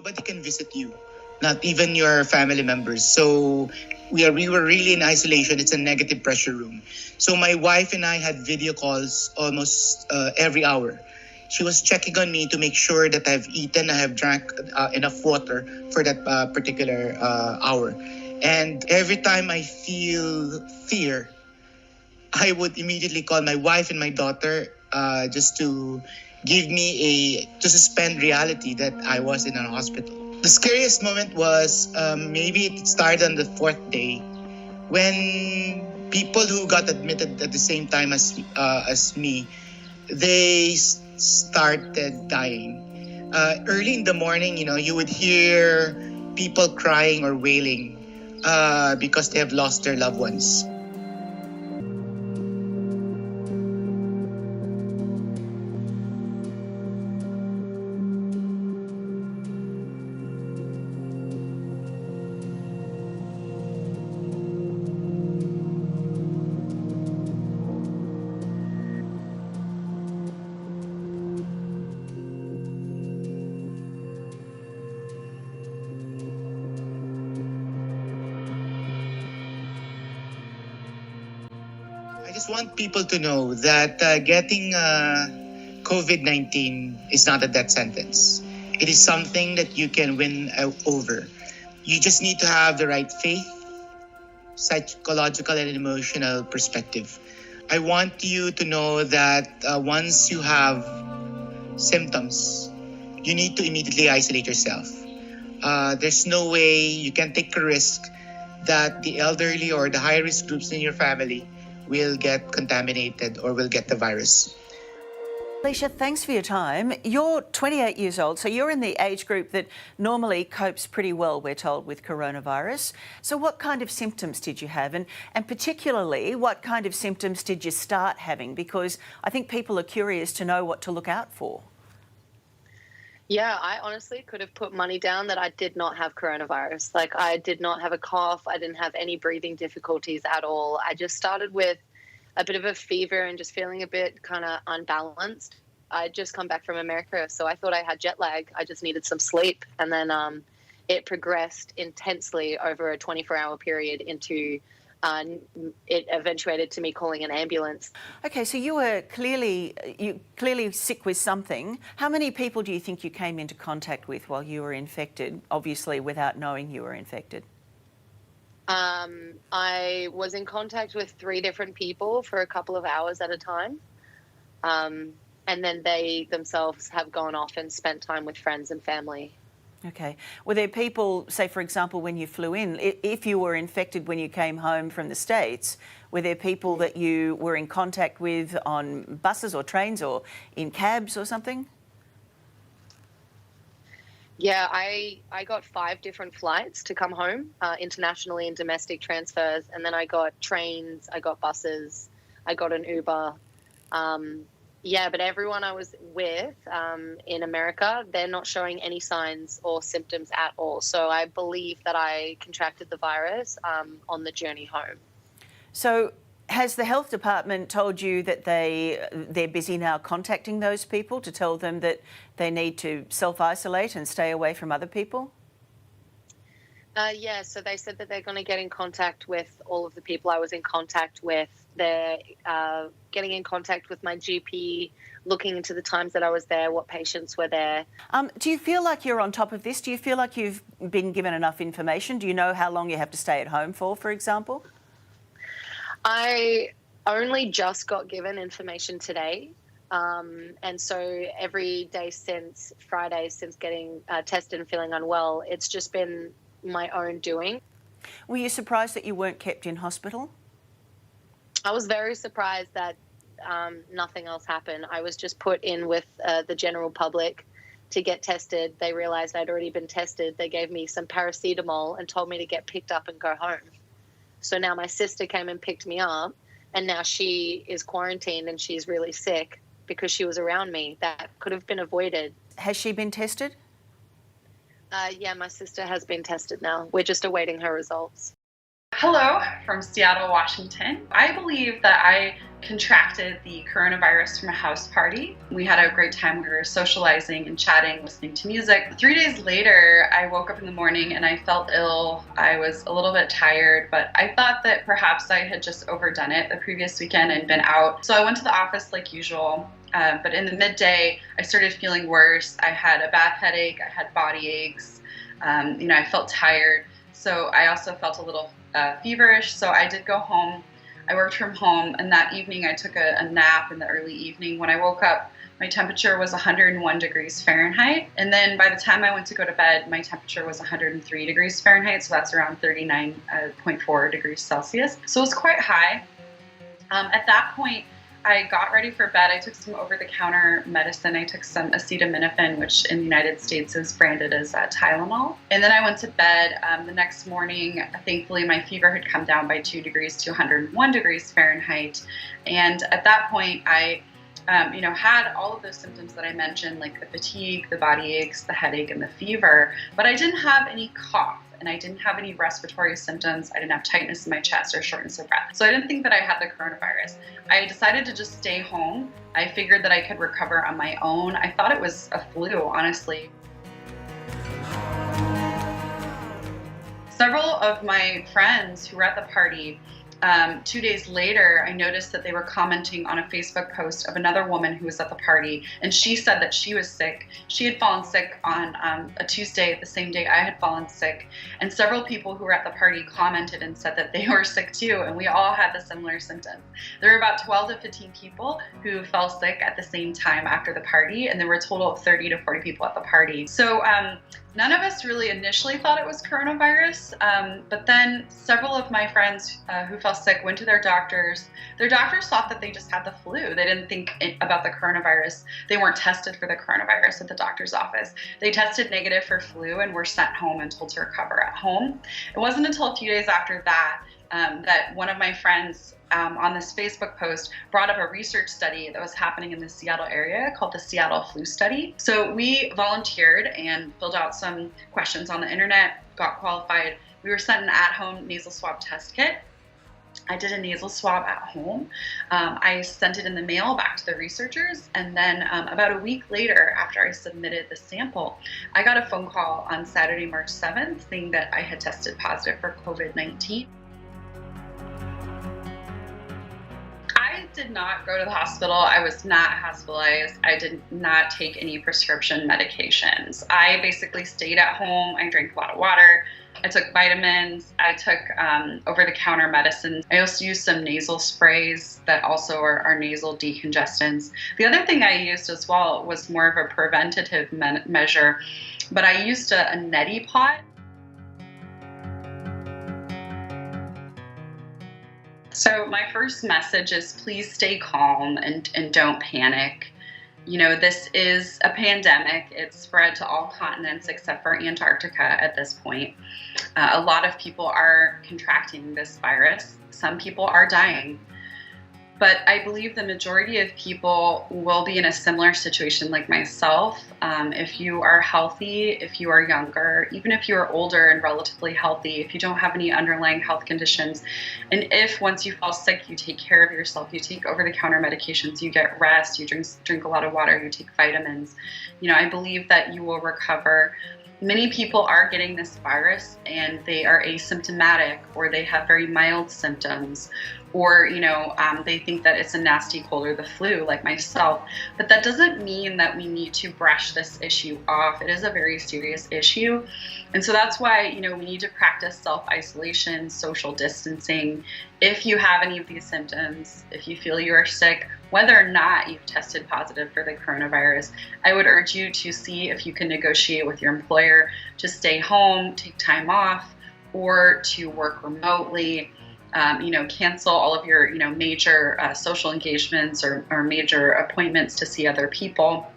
Nobody can visit you, not even your family members. So we were really in isolation. It's a negative pressure room. So my wife and I had video calls almost every hour. She was checking on me to make sure that I've eaten, I have drank enough water for that particular hour. And every time I feel fear, I would immediately call my wife and my daughter just to give me to suspend reality that I was in a hospital. The scariest moment was maybe it started on the fourth day when people who got admitted at the same time as me, they started dying. Early in the morning, you would hear people crying or wailing because they have lost their loved ones. I just want people to know that getting COVID-19 is not a death sentence. It is something that you can win over. You just need to have the right faith, psychological and emotional perspective. I want you to know that once you have symptoms, you need to immediately isolate yourself. There's no way you can take a risk that the elderly or the high-risk groups in your family will get contaminated or will get the virus. Alicia, thanks for your time. You're 28 years old, so you're in the age group that normally copes pretty well, we're told, with coronavirus. So what kind of symptoms did you have? And particularly, what kind of symptoms did you start having? Because I think people are curious to know what to look out for. Yeah, I honestly could have put money down that I did not have coronavirus. Like, I did not have a cough. I didn't have any breathing difficulties at all. I just started with a bit of a fever and just feeling a bit kind of unbalanced. I'd just come back from America, so I thought I had jet lag. I just needed some sleep. And then it progressed intensely over a 24-hour period into it eventuated to me calling an ambulance. Okay, so you were clearly sick with something. How many people do you think you came into contact with while you were infected, obviously without knowing you were infected? I was in contact with 3 different people for a couple of hours at a time. And then they themselves have gone off and spent time with friends and family. Okay. Were there people, say, for example, when you flew in, if you were infected when you came home from the States, were there people that you were in contact with on buses or trains or in cabs or something? Yeah, I got 5 different flights to come home, internationally and domestic transfers. And then I got trains, I got buses, I got an Uber. Yeah, but everyone I was with in America, they're not showing any signs or symptoms at all. So I believe that I contracted the virus on the journey home. So has the health department told you that they're busy now contacting those people to tell them that they need to self-isolate and stay away from other people? Yeah, so they said that they're going to get in contact with all of the people I was in contact with. They're getting in contact with my GP, looking into the times that I was there, what patients were there. Do you feel like you're on top of this? Do you feel like you've been given enough information? Do you know how long you have to stay at home for example? I only just got given information today. And so every day since Friday, since getting tested and feeling unwell, it's just been my own doing. Were you surprised that you weren't kept in hospital? I was very surprised that nothing else happened. I was just put in with the general public to get tested. They realized I'd already been tested. They gave me some paracetamol and told me to get picked up and go home. So now my sister came and picked me up, and now she is quarantined and she's really sick because she was around me. That could have been avoided. Has she been tested? Yeah, my sister has been tested now. We're just awaiting her results. Hello from Seattle, Washington. I believe that I contracted the coronavirus from a house party. We had a great time. We were socializing and chatting, listening to music. 3 days later, I woke up in the morning and I felt ill. I was a little bit tired, but I thought that perhaps I had just overdone it the previous weekend and been out. So I went to the office like usual. But in the midday, I started feeling worse. I had a bad headache. I had body aches. I felt tired. So I also felt a little feverish. So I did go home. I worked from home, and that evening I took a nap in the early evening. When I woke up, my temperature was 101 degrees Fahrenheit. And then by the time I went to go to bed, my temperature was 103 degrees Fahrenheit. So that's around 39.4 degrees Celsius. So it was quite high. At that point, I got ready for bed. I took some over-the-counter medicine. I took some acetaminophen, which in the United States is branded as Tylenol. And then I went to bed. The next morning, thankfully, my fever had come down by 2 degrees to 101 degrees Fahrenheit. And at that point, I had all of those symptoms that I mentioned, like the fatigue, the body aches, the headache, and the fever. But I didn't have any cough. And I didn't have any respiratory symptoms. I didn't have tightness in my chest or shortness of breath. So I didn't think that I had the coronavirus. I decided to just stay home. I figured that I could recover on my own. I thought it was a flu, honestly. Several of my friends who were at the party, 2 days later, I noticed that they were commenting on a Facebook post of another woman who was at the party, and she said that she was sick. She had fallen sick on a Tuesday, the same day I had fallen sick, and several people who were at the party commented and said that they were sick too, and we all had the similar symptoms. There were about 12 to 15 people who fell sick at the same time after the party, and there were a total of 30 to 40 people at the party. So none of us really initially thought it was coronavirus, but then several of my friends who fell sick went to their doctors. Their doctors thought that they just had the flu. They didn't think about the coronavirus. They weren't tested for the coronavirus at the doctor's office. They tested negative for flu and were sent home and told to recover at home. It wasn't until a few days after that that one of my friends on this Facebook post brought up a research study that was happening in the Seattle area called the Seattle Flu Study. So we volunteered and filled out some questions on the internet, got qualified. We were sent an at-home nasal swab test kit. I did a nasal swab at home. I sent it in the mail back to the researchers, and then about a week later, after I submitted the sample, I got a phone call on Saturday, March 7th, saying that I had tested positive for COVID-19. I did not go to the hospital. I was not hospitalized. I did not take any prescription medications. I basically stayed at home. I drank a lot of water. I took vitamins. I took over-the-counter medicines. I also used some nasal sprays that also are nasal decongestants. The other thing I used as well was more of a preventative measure, but I used a neti pot. So my first message is please stay calm and don't panic. This is a pandemic. It's spread to all continents except for Antarctica at this point. A lot of people are contracting this virus. Some people are dying. But I believe the majority of people will be in a similar situation like myself. If you are healthy, if you are younger, even if you are older and relatively healthy, if you don't have any underlying health conditions, and if once you fall sick, you take care of yourself, you take over-the-counter medications, you get rest, you drink a lot of water, you take vitamins, I believe that you will recover. Many people are getting this virus and they are asymptomatic, or they have very mild symptoms, or they think that it's a nasty cold or the flu, like myself. But that doesn't mean that we need to brush this issue off. It is a very serious issue. And so that's why, we need to practice self-isolation, social distancing. If you have any of these symptoms, if you feel you are sick, whether or not you've tested positive for the coronavirus, I would urge you to see if you can negotiate with your employer to stay home, take time off, or to work remotely. Cancel all of your, major social engagements or major appointments to see other people.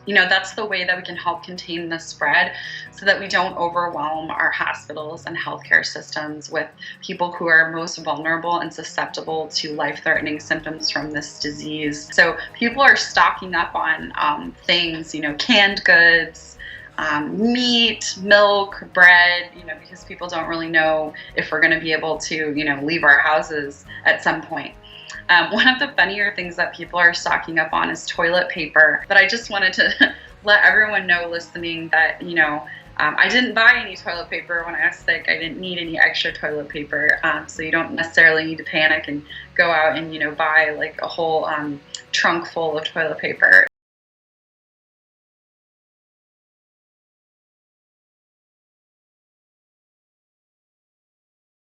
That's the way that we can help contain the spread so that we don't overwhelm our hospitals and healthcare systems with people who are most vulnerable and susceptible to life-threatening symptoms from this disease. So people are stocking up on things, canned goods, meat, milk, bread, because people don't really know if we're going to be able to, leave our houses at some point. One of the funnier things that people are stocking up on is toilet paper. But I just wanted to let everyone know listening that, I didn't buy any toilet paper when I was sick. I didn't need any extra toilet paper. So you don't necessarily need to panic and go out and, buy like a whole trunk full of toilet paper.